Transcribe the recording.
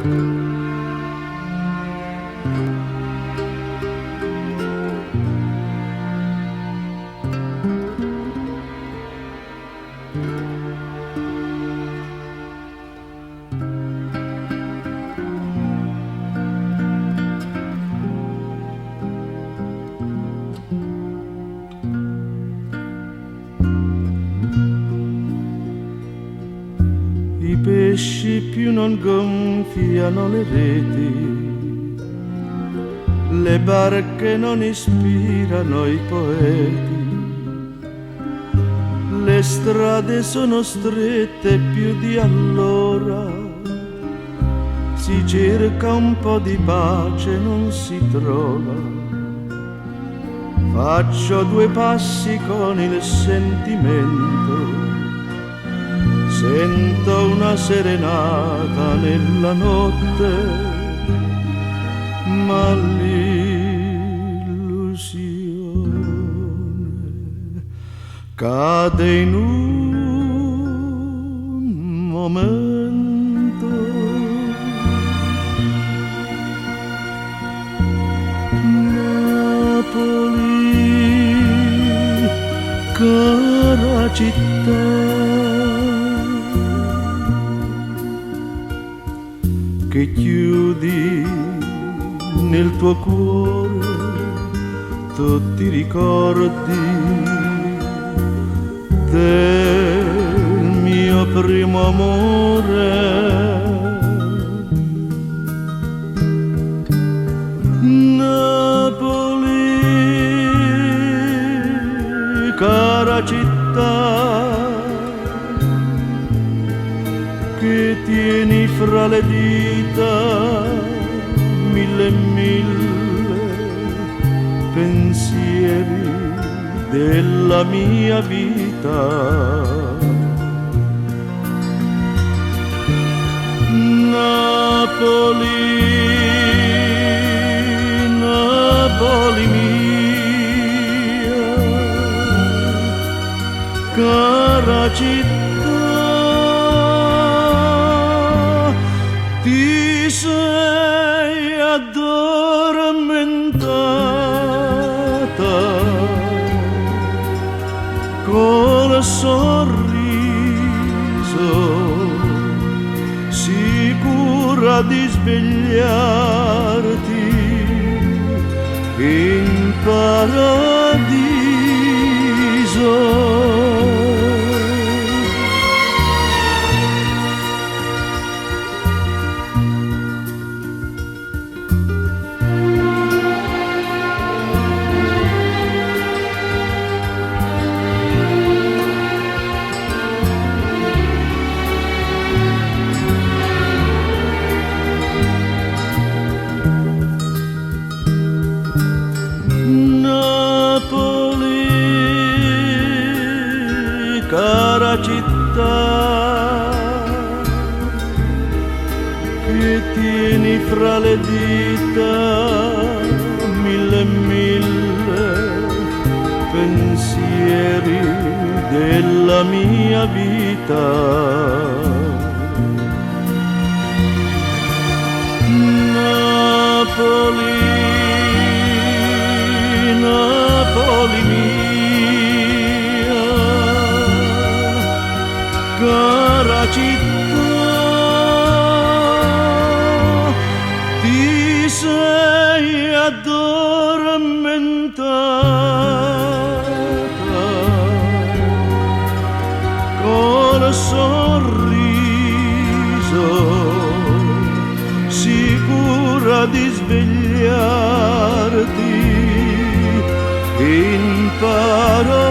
I pesci più non gonfiano le reti, le barche non ispirano i poeti, le strade sono strette più di allora, si cerca un po' di pace, non si trova. Faccio due passi con il sentimento, sento una serenata nella notte, ma l'illusione cade in un momento. Napoli, cara città, che chiudi nel tuo cuore tutti i ricordi del mio primo amore. Napoli, cara città, che tieni fra le dita mille e mille pensieri della mia vita. Napoli, Napoli mia, cara città, ti sei addormentata col sorriso, sicura di svegliarti in paradiso. Napoli, cara città, che tieni fra le dita mille e mille pensieri della mia vita. Napoli, Napoli mia, cara città, ti sei addormentata col sorriso, sicura di svegliarti in paradiso.